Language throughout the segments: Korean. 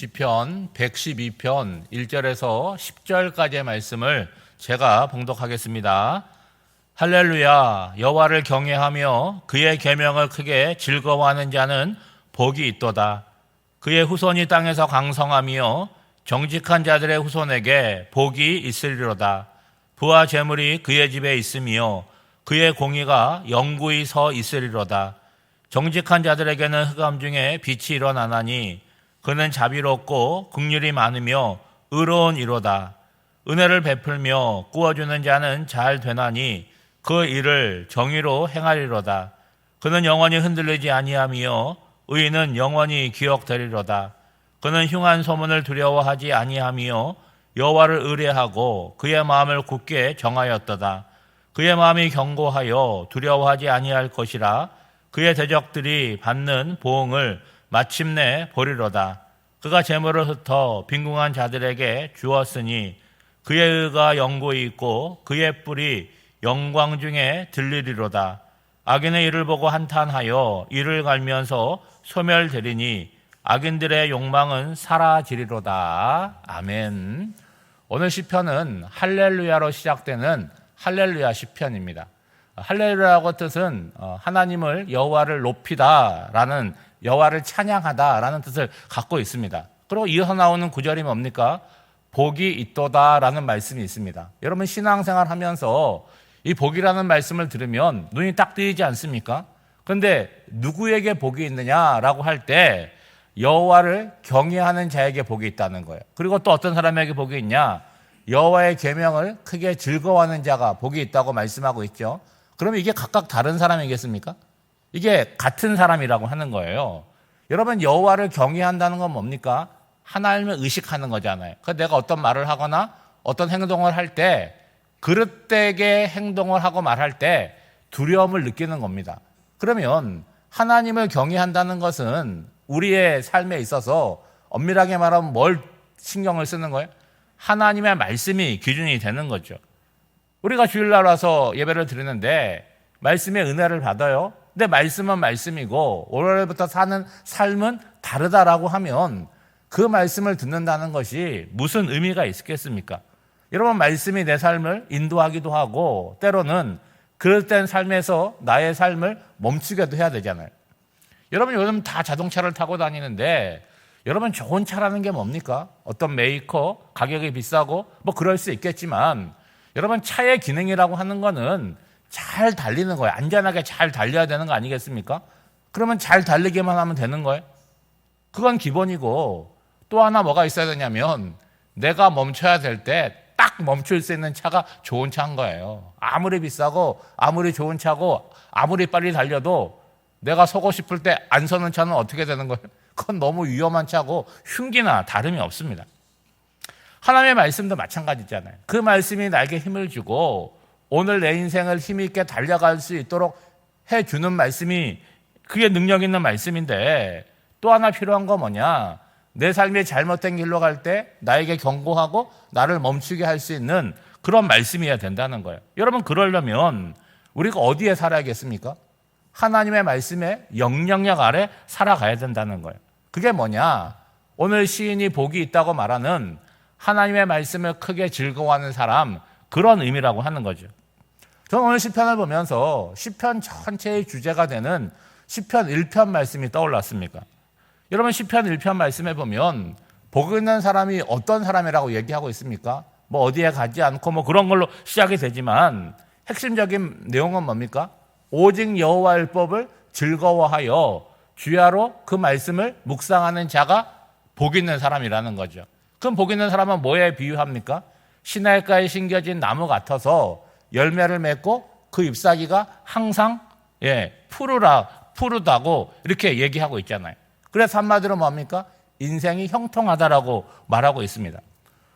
시편 112편 1절에서 10절까지의 말씀을 제가 봉독하겠습니다. 할렐루야, 여호와를 경외하며 그의 계명을 크게 즐거워하는 자는 복이 있도다. 그의 후손이 땅에서 강성하며 정직한 자들의 후손에게 복이 있으리로다. 부와 재물이 그의 집에 있으며 그의 공의가 영구히 서 있으리로다. 정직한 자들에게는 흑암 중에 빛이 일어나나니 그는 자비롭고 긍휼이 많으며 의로운 이로다. 은혜를 베풀며 구워주는 자는 잘 되나니 그 일을 정의로 행하리로다. 그는 영원히 흔들리지 아니하며 의인은 영원히 기억되리로다. 그는 흉한 소문을 두려워하지 아니하며 여호와를 의뢰하고 그의 마음을 굳게 정하였도다. 그의 마음이 견고하여 두려워하지 아니할 것이라. 그의 대적들이 받는 보응을 마침내 보리로다. 그가 재물을 흩어 빈궁한 자들에게 주었으니 그의 의가 영구히 있고 그의 뿔이 영광 중에 들리리로다. 악인의 일을 보고 한탄하여 이를 갈면서 소멸되리니 악인들의 욕망은 사라지리로다. 아멘. 오늘 시편은 할렐루야로 시작되는 할렐루야 시편입니다. 할렐루야의 뜻은 하나님을 여호와를 높이다라는, 여호와를 찬양하다라는 뜻을 갖고 있습니다. 그리고 이어서 나오는 구절이 뭡니까? 복이 있도다라는 말씀이 있습니다. 여러분 신앙생활 하면서 이 복이라는 말씀을 들으면 눈이 딱 뜨이지 않습니까? 그런데 누구에게 복이 있느냐라고 할 때 여호와를 경외하는 자에게 복이 있다는 거예요. 그리고 또 어떤 사람에게 복이 있냐? 여호와의 계명을 크게 즐거워하는 자가 복이 있다고 말씀하고 있죠. 그러면 이게 각각 다른 사람이겠습니까? 이게 같은 사람이라고 하는 거예요. 여러분 여호와를 경외한다는 건 뭡니까? 하나님을 의식하는 거잖아요. 그러니까 내가 어떤 말을 하거나 어떤 행동을 할 때 그릇되게 행동을 하고 말할 때 두려움을 느끼는 겁니다. 그러면 하나님을 경외한다는 것은 우리의 삶에 있어서 엄밀하게 말하면 뭘 신경을 쓰는 거예요? 하나님의 말씀이 기준이 되는 거죠. 우리가 주일날 와서 예배를 드리는데 말씀의 은혜를 받아요. 근데 말씀은 말씀이고 오늘부터 사는 삶은 다르다라고 하면 그 말씀을 듣는다는 것이 무슨 의미가 있겠습니까? 여러분 말씀이 내 삶을 인도하기도 하고 때로는 그럴 땐 삶에서 나의 삶을 멈추게도 해야 되잖아요. 여러분 요즘 다 자동차를 타고 다니는데 여러분 좋은 차라는 게 뭡니까? 어떤 메이커, 가격이 비싸고 뭐 그럴 수 있겠지만 여러분 차의 기능이라고 하는 거는 잘 달리는 거예요. 안전하게 잘 달려야 되는 거 아니겠습니까? 그러면 잘 달리기만 하면 되는 거예요. 그건 기본이고 또 하나 뭐가 있어야 되냐면 내가 멈춰야 될 때 딱 멈출 수 있는 차가 좋은 차인 거예요. 아무리 비싸고 아무리 좋은 차고 아무리 빨리 달려도 내가 서고 싶을 때 안 서는 차는 어떻게 되는 거예요? 그건 너무 위험한 차고 흉기나 다름이 없습니다. 하나님의 말씀도 마찬가지잖아요. 그 말씀이 나에게 힘을 주고 오늘 내 인생을 힘있게 달려갈 수 있도록 해주는 말씀이 그게 능력 있는 말씀인데 또 하나 필요한 거 뭐냐? 내 삶이 잘못된 길로 갈 때 나에게 경고하고 나를 멈추게 할 수 있는 그런 말씀이어야 된다는 거예요. 여러분 그러려면 우리가 어디에 살아야겠습니까? 하나님의 말씀의 영향력 아래 살아가야 된다는 거예요. 그게 뭐냐? 오늘 시인이 복이 있다고 말하는 하나님의 말씀을 크게 즐거워하는 사람, 그런 의미라고 하는 거죠. 저는 오늘 시편을 보면서 시편 전체의 주제가 되는 시편 1편 말씀이 떠올랐습니까? 여러분 시편 1편 말씀에 보면 복 있는 사람이 어떤 사람이라고 얘기하고 있습니까? 뭐 어디에 가지 않고 뭐 그런 걸로 시작이 되지만 핵심적인 내용은 뭡니까? 오직 여호와의 법을 즐거워하여 주야로 그 말씀을 묵상하는 자가 복 있는 사람이라는 거죠. 그럼 복 있는 사람은 뭐에 비유합니까? 시냇가에 심겨진 나무 같아서 열매를 맺고 그 잎사귀가 항상 푸르다고 이렇게 얘기하고 있잖아요. 그래서 한마디로 뭡니까? 인생이 형통하다라고 말하고 있습니다.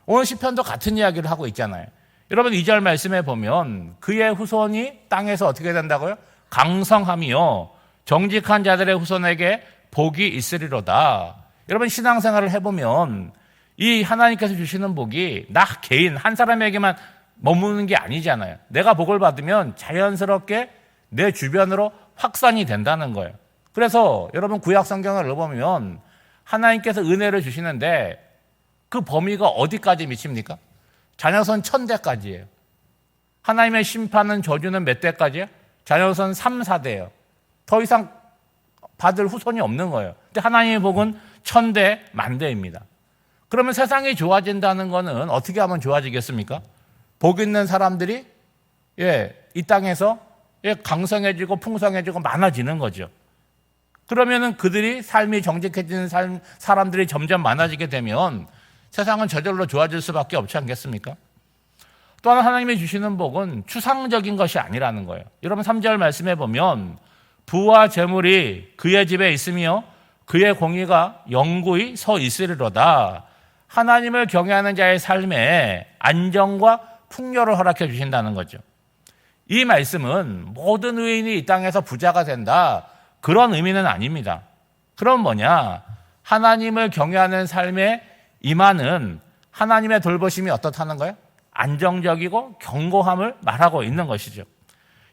오늘 시편도 같은 이야기를 하고 있잖아요. 여러분 2절 말씀에 보면 그의 후손이 땅에서 어떻게 된다고요? 강성하며 정직한 자들의 후손에게 복이 있으리로다. 여러분 신앙생활을 해보면 이 하나님께서 주시는 복이 나 개인 한 사람에게만 머무는 게 아니잖아요. 내가 복을 받으면 자연스럽게 내 주변으로 확산이 된다는 거예요. 그래서 여러분 구약 성경을 읽어보면 하나님께서 은혜를 주시는데 그 범위가 어디까지 미칩니까? 자녀선 1000대까지예요. 하나님의 심판은 저주는 몇 대까지예요? 자녀선 3, 4대예요. 더 이상 받을 후손이 없는 거예요. 근데 하나님의 복은 1000대, 만대입니다. 그러면 세상이 좋아진다는 것은 어떻게 하면 좋아지겠습니까? 복 있는 사람들이 이 땅에서 강성해지고 풍성해지고 많아지는 거죠. 그러면은 그들이 삶이 정직해지는 사람들이 점점 많아지게 되면 세상은 저절로 좋아질 수밖에 없지 않겠습니까? 또 하나 하나님이 주시는 복은 추상적인 것이 아니라는 거예요. 여러분 3절 말씀해 보면 부와 재물이 그의 집에 있으며 그의 공의가 영구히 서 있으리로다. 하나님을 경외하는 자의 삶에 안정과 풍요를 허락해 주신다는 거죠. 이 말씀은 모든 의인이 이 땅에서 부자가 된다, 그런 의미는 아닙니다. 그럼 뭐냐? 하나님을 경외하는 삶에 임하는 하나님의 돌보심이 어떻다는 거예요? 안정적이고 견고함을 말하고 있는 것이죠.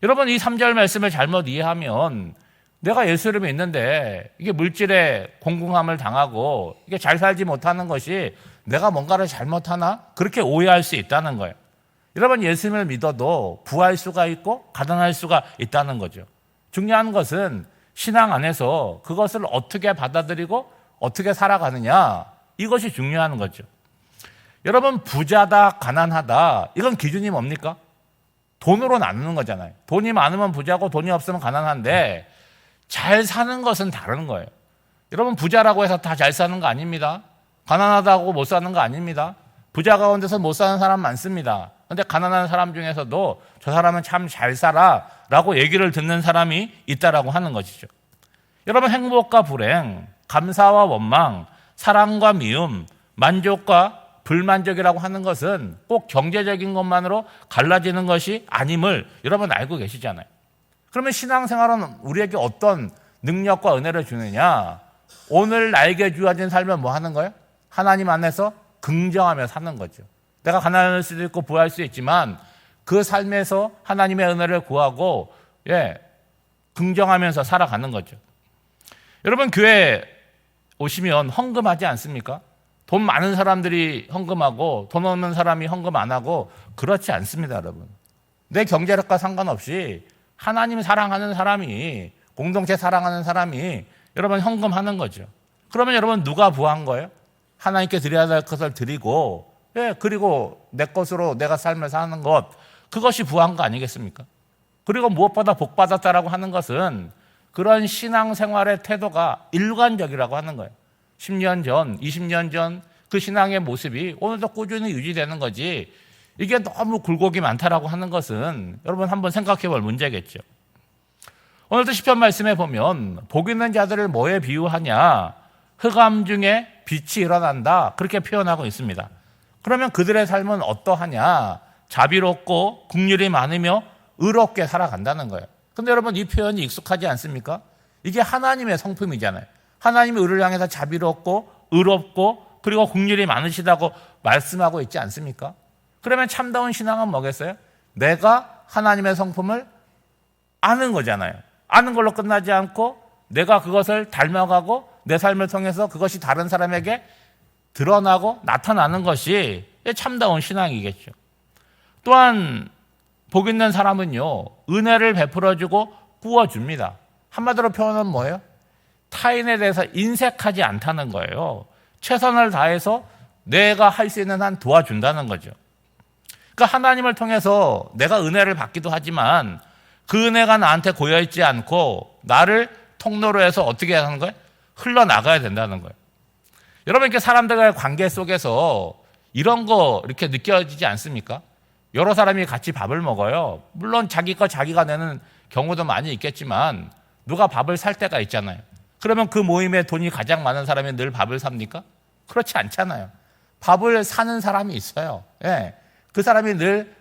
여러분 이 3절 말씀을 잘못 이해하면 내가 예수를 믿는데 이게 물질의 공공함을 당하고 이게 잘 살지 못하는 것이 내가 뭔가를 잘못하나? 그렇게 오해할 수 있다는 거예요. 여러분 예수님을 믿어도 부할 수가 있고 가난할 수가 있다는 거죠. 중요한 것은 신앙 안에서 그것을 어떻게 받아들이고 어떻게 살아가느냐, 이것이 중요한 거죠. 여러분 부자다 가난하다 이건 기준이 뭡니까? 돈으로 나누는 거잖아요. 돈이 많으면 부자고 돈이 없으면 가난한데 잘 사는 것은 다른 거예요. 여러분 부자라고 해서 다 잘 사는 거 아닙니다. 가난하다고 못 사는 거 아닙니다. 부자 가운데서 못 사는 사람 많습니다. 그런데 가난한 사람 중에서도 저 사람은 참 잘 살아 라고 얘기를 듣는 사람이 있다라고 하는 것이죠. 여러분 행복과 불행, 감사와 원망, 사랑과 미움, 만족과 불만족이라고 하는 것은 꼭 경제적인 것만으로 갈라지는 것이 아님을 여러분 알고 계시잖아요. 그러면 신앙생활은 우리에게 어떤 능력과 은혜를 주느냐? 오늘 나에게 주어진 삶은 뭐 하는 거예요? 하나님 안에서 긍정하며 사는 거죠. 내가 가난할 수도 있고 부할 수 있지만 그 삶에서 하나님의 은혜를 구하고 긍정하면서 살아가는 거죠. 여러분 교회 오시면 헌금하지 않습니까? 돈 많은 사람들이 헌금하고 돈 없는 사람이 헌금 안 하고 그렇지 않습니다, 여러분. 내 경제력과 상관없이 하나님 사랑하는 사람이, 공동체 사랑하는 사람이 여러분 헌금하는 거죠. 그러면 여러분 누가 부한 거예요? 하나님께 드려야 될 것을 드리고 그리고 내 것으로 내가 삶을 사는 것, 그것이 부한 거 아니겠습니까? 그리고 무엇보다 복받았다라고 하는 것은 그런 신앙생활의 태도가 일관적이라고 하는 거예요. 10년 전, 20년 전 그 신앙의 모습이 오늘도 꾸준히 유지되는 거지, 이게 너무 굴곡이 많다라고 하는 것은 여러분 한번 생각해 볼 문제겠죠. 오늘도 시편 말씀에 보면 복 있는 자들을 뭐에 비유하냐? 흑암 중에 빛이 일어난다, 그렇게 표현하고 있습니다. 그러면 그들의 삶은 어떠하냐? 자비롭고 긍휼이 많으며 의롭게 살아간다는 거예요. 근데 여러분 이 표현이 익숙하지 않습니까? 이게 하나님의 성품이잖아요. 하나님이 우리를 향해서 자비롭고 의롭고 그리고 긍휼이 많으시다고 말씀하고 있지 않습니까? 그러면 참다운 신앙은 뭐겠어요? 내가 하나님의 성품을 아는 거잖아요. 아는 걸로 끝나지 않고 내가 그것을 닮아가고 내 삶을 통해서 그것이 다른 사람에게 드러나고 나타나는 것이 참다운 신앙이겠죠. 또한 복 있는 사람은요, 은혜를 베풀어주고 꾸어줍니다. 한마디로 표현은 뭐예요? 타인에 대해서 인색하지 않다는 거예요. 최선을 다해서 내가 할 수 있는 한 도와준다는 거죠. 그러니까 하나님을 통해서 내가 은혜를 받기도 하지만 그 은혜가 나한테 고여있지 않고 나를 통로로 해서 어떻게 하는 거예요? 흘러나가야 된다는 거예요. 여러분 이렇게 사람들과의 관계 속에서 이런 거 이렇게 느껴지지 않습니까? 여러 사람이 같이 밥을 먹어요. 물론 자기 거 자기가 내는 경우도 많이 있겠지만 누가 밥을 살 때가 있잖아요. 그러면 그 모임에 돈이 가장 많은 사람이 늘 밥을 삽니까? 그렇지 않잖아요. 밥을 사는 사람이 있어요. 그 사람이 늘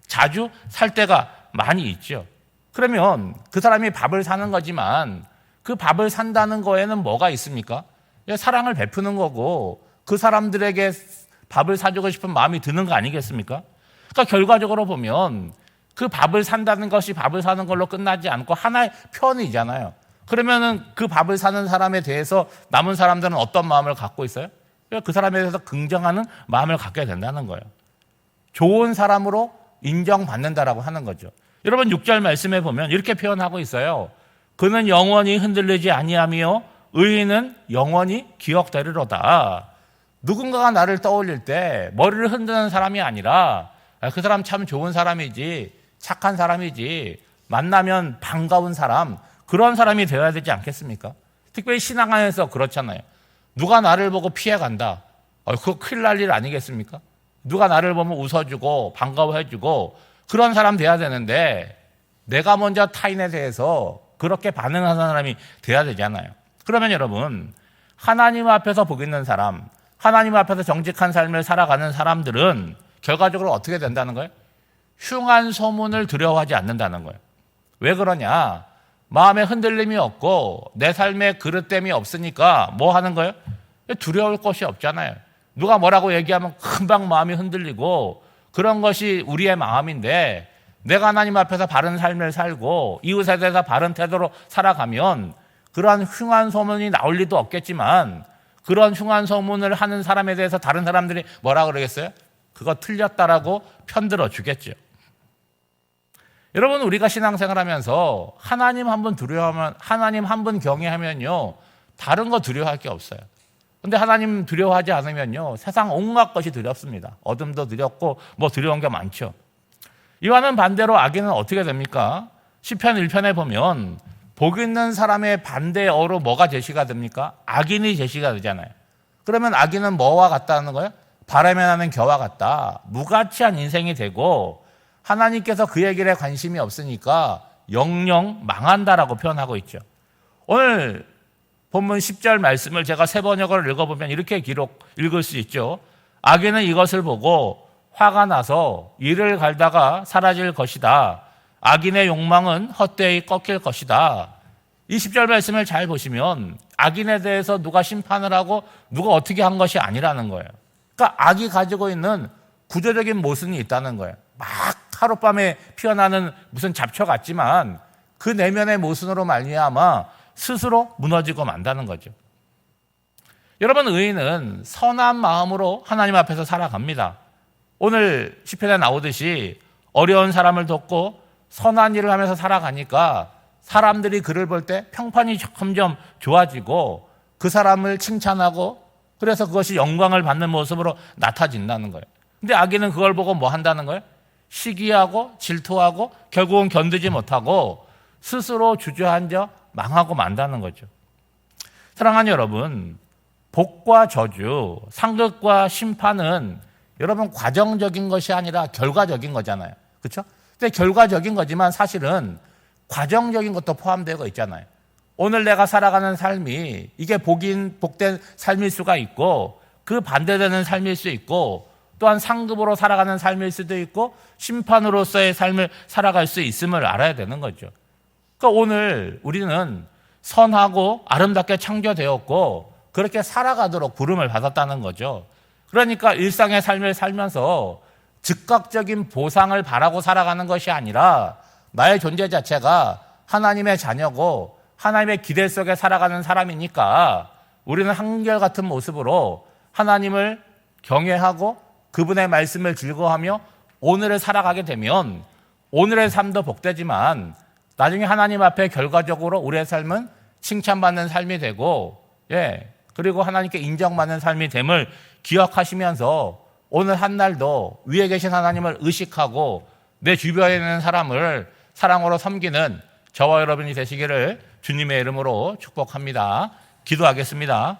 자주 살 때가 많이 있죠. 그러면 그 사람이 밥을 사는 거지만 그 밥을 산다는 거에는 뭐가 있습니까? 사랑을 베푸는 거고 그 사람들에게 밥을 사주고 싶은 마음이 드는 거 아니겠습니까? 그러니까 결과적으로 보면 그 밥을 산다는 것이 밥을 사는 걸로 끝나지 않고 하나의 편이잖아요. 그러면은 그 밥을 사는 사람에 대해서 남은 사람들은 어떤 마음을 갖고 있어요? 그 사람에 대해서 긍정하는 마음을 갖게 된다는 거예요. 좋은 사람으로 인정받는다라고 하는 거죠. 여러분 6절 말씀에 보면 이렇게 표현하고 있어요. 그는 영원히 흔들리지 아니하며 의인은 영원히 기억되리로다. 누군가가 나를 떠올릴 때 머리를 흔드는 사람이 아니라 그 사람 참 좋은 사람이지, 착한 사람이지, 만나면 반가운 사람, 그런 사람이 되어야 되지 않겠습니까? 특별히 신앙 안에서 그렇잖아요. 누가 나를 보고 피해간다. 그거 큰일 날 일 아니겠습니까? 누가 나를 보면 웃어주고 반가워해주고 그런 사람 돼야 되는데 내가 먼저 타인에 대해서 그렇게 반응하는 사람이 돼야 되잖아요. 그러면 여러분, 하나님 앞에서 복 있는 사람, 하나님 앞에서 정직한 삶을 살아가는 사람들은 결과적으로 어떻게 된다는 거예요? 흉한 소문을 두려워하지 않는다는 거예요. 왜 그러냐? 마음에 흔들림이 없고 내 삶에 그릇됨이 없으니까 뭐 하는 거예요? 두려울 것이 없잖아요. 누가 뭐라고 얘기하면 금방 마음이 흔들리고 그런 것이 우리의 마음인데 내가 하나님 앞에서 바른 삶을 살고 이웃에 대해서 바른 태도로 살아가면 그러한 흉한 소문이 나올 리도 없겠지만 그런 흉한 소문을 하는 사람에 대해서 다른 사람들이 뭐라 그러겠어요? 그거 틀렸다라고 편들어 주겠죠. 여러분, 우리가 신앙생활하면서 하나님 한 분 두려워하면, 하나님 한 분 경외하면요, 다른 거 두려워할 게 없어요. 근데 하나님 두려워하지 않으면요, 세상 온갖 것이 두렵습니다. 어둠도 두렵고 뭐 두려운 게 많죠. 이와는 반대로 악인은 어떻게 됩니까? 시편 1편에 보면 복 있는 사람의 반대어로 뭐가 제시가 됩니까? 악인이 제시가 되잖아요. 그러면 악인은 뭐와 같다는 거예요? 바람에 나는 겨와 같다. 무가치한 인생이 되고 하나님께서 그의 길에 관심이 없으니까 영영 망한다라고 표현하고 있죠. 오늘 본문 10절 말씀을 제가 세 번역을 읽어보면 이렇게 읽을 수 있죠. 악인은 이것을 보고 화가 나서 이를 갈다가 사라질 것이다. 악인의 욕망은 헛되이 꺾일 것이다. 이 10절 말씀을 잘 보시면 악인에 대해서 누가 심판을 하고 누가 어떻게 한 것이 아니라는 거예요. 그러니까 악이 가지고 있는 구조적인 모순이 있다는 거예요. 막 하룻밤에 피어나는 무슨 잡초 같지만 그 내면의 모순으로 말미암아 스스로 무너지고 만다는 거죠. 여러분, 의인은 선한 마음으로 하나님 앞에서 살아갑니다. 오늘 시편에 나오듯이 어려운 사람을 돕고 선한 일을 하면서 살아가니까 사람들이 그를 볼 때 평판이 점점 좋아지고 그 사람을 칭찬하고 그래서 그것이 영광을 받는 모습으로 나타진다는 거예요. 근데 악인은 그걸 보고 뭐 한다는 거예요? 시기하고 질투하고 결국은 견디지 못하고 스스로 주저앉아 망하고 만다는 거죠. 사랑하는 여러분, 복과 저주, 상급과 심판은 여러분 과정적인 것이 아니라 결과적인 거잖아요. 그렇죠? 근데 결과적인 거지만 사실은 과정적인 것도 포함되어 있잖아요. 오늘 내가 살아가는 삶이 이게 복된 삶일 수가 있고 그 반대되는 삶일 수 있고 또한 상급으로 살아가는 삶일 수도 있고 심판으로서의 삶을 살아갈 수 있음을 알아야 되는 거죠. 그러니까 오늘 우리는 선하고 아름답게 창조되었고 그렇게 살아가도록 부름을 받았다는 거죠. 그러니까 일상의 삶을 살면서 즉각적인 보상을 바라고 살아가는 것이 아니라 나의 존재 자체가 하나님의 자녀고 하나님의 기대 속에 살아가는 사람이니까 우리는 한결같은 모습으로 하나님을 경외하고 그분의 말씀을 즐거워하며 오늘을 살아가게 되면 오늘의 삶도 복되지만 나중에 하나님 앞에 결과적으로 우리의 삶은 칭찬받는 삶이 되고 그리고 하나님께 인정받는 삶이 됨을 기억하시면서 오늘 한 날도 위에 계신 하나님을 의식하고 내 주변에 있는 사람을 사랑으로 섬기는 저와 여러분이 되시기를 주님의 이름으로 축복합니다. 기도하겠습니다.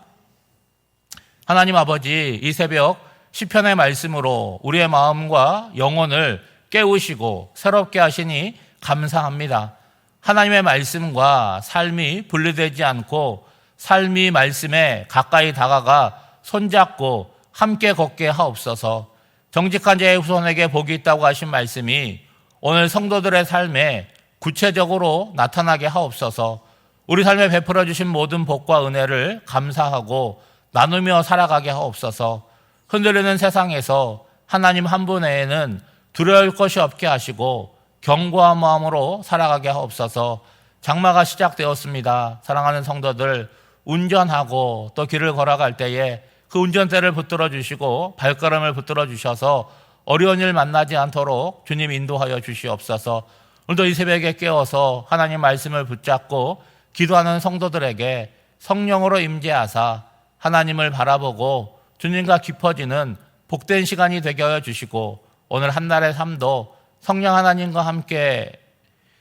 하나님 아버지, 이 새벽 시편의 말씀으로 우리의 마음과 영혼을 깨우시고 새롭게 하시니 감사합니다. 하나님의 말씀과 삶이 분리되지 않고 삶이 말씀에 가까이 다가가 손잡고 함께 걷게 하옵소서. 정직한 자의 후손에게 복이 있다고 하신 말씀이 오늘 성도들의 삶에 구체적으로 나타나게 하옵소서. 우리 삶에 베풀어 주신 모든 복과 은혜를 감사하고 나누며 살아가게 하옵소서. 흔들리는 세상에서 하나님 한 분 외에는 두려울 것이 없게 하시고 견고한 마음으로 살아가게 하옵소서. 장마가 시작되었습니다. 사랑하는 성도들, 운전하고 또 길을 걸어갈 때에 그 운전대를 붙들어 주시고 발걸음을 붙들어 주셔서 어려운 일 만나지 않도록 주님 인도하여 주시옵소서. 오늘도 이 새벽에 깨어서 하나님 말씀을 붙잡고 기도하는 성도들에게 성령으로 임재하사 하나님을 바라보고 주님과 깊어지는 복된 시간이 되게 하여 주시고 오늘 한날의 삶도 성령 하나님과 함께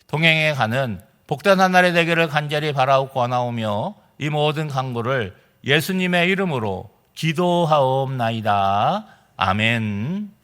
동행해 가는 복된 한날이 되기를 간절히 바라옵고 원하오며 이 모든 간구를 예수님의 이름으로 기도하옵나이다. 아멘.